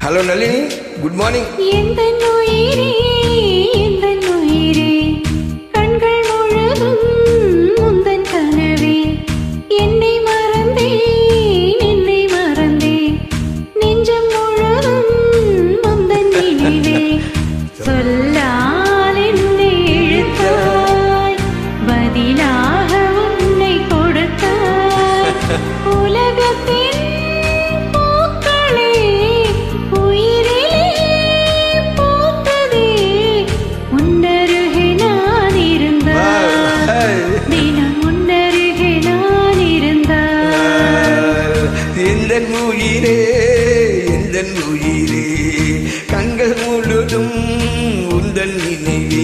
Hello Nalini, good morning. கண்கள் முழுதும் உந்தன் கனவே என்னை மறந்தேன் நெஞ்சம் முழுதும் உந்தன் நினைவே சொல்லால் என்னை இழுத்தாய் பதிலாக உன்னை கொடுத்தாய் உலகத்தின் உயிரே கண்கள் முழுதும் உந்தன் நினைவே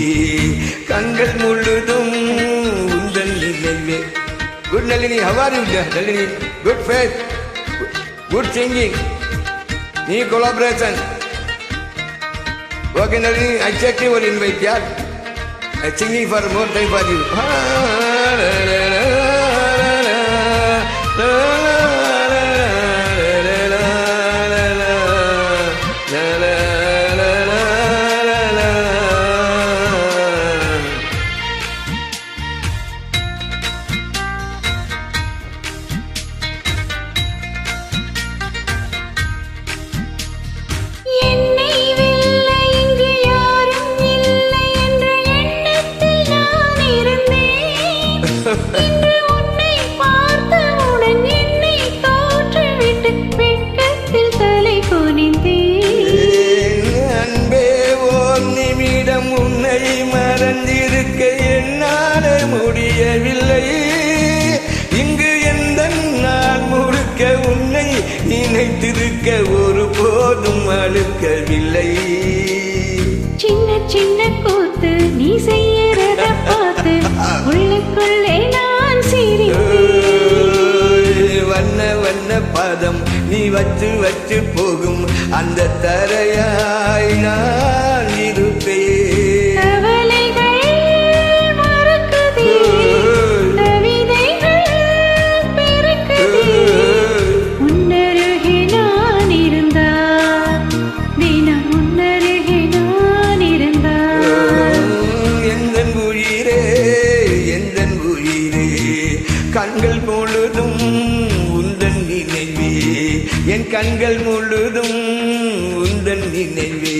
கண்கள் முழுதும் உந்தன் நினைவே. Good Nalini, how are you Nalini? Good faith, good singing, new collaboration. Okay Nalini, I check your invite, yeah. I'm singing for more time for you. மறந்திருக்க என்னால முடியவில்லை இங்கு எந்த நாள் முழுக்க உன்னை நினைத்திருக்க ஒரு போதும் அழுக்கவில்லை. சின்ன சின்ன கூத்து நீ செய்யறத பார்த்து உள்ளுக்குள்ளே நான் சிரித்தேன். வண்ண வண்ண பதம் நீ வச்சு போகும் அந்த தரையாய் நான் இருப்பேன். கண்கள் முழுதும் உந்தன் நினைவே என் கண்கள் முழுதும் உந்தன் நினைவே.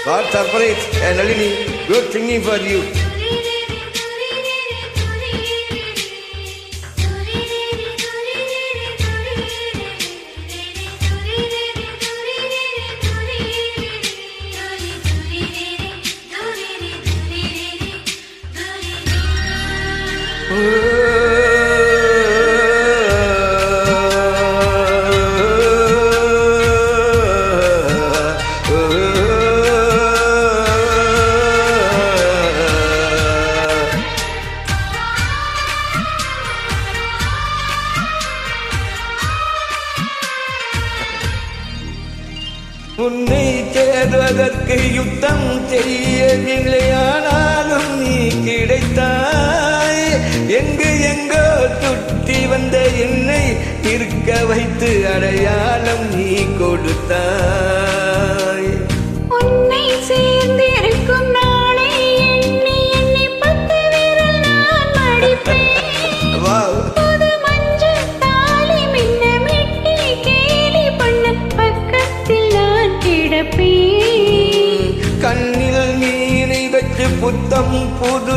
God surprise Nalini, good singing for you. உன்னை தேடுவதற்கு யுத்தம் செய்யவில்லையானாலும் நீ கிடைத்தாய். எங்கோ சுற்றி வந்த என்னை இருக்க வைத்து அடையாளம் நீ கொடுத்தாய். உன்னை சேர்ந்திருக்கும் நாளை எண்ணி எண்ணி 10 விரல் நான் மடிப்பேன். கண்ணில் நீரை வச்சு புத்தம் புது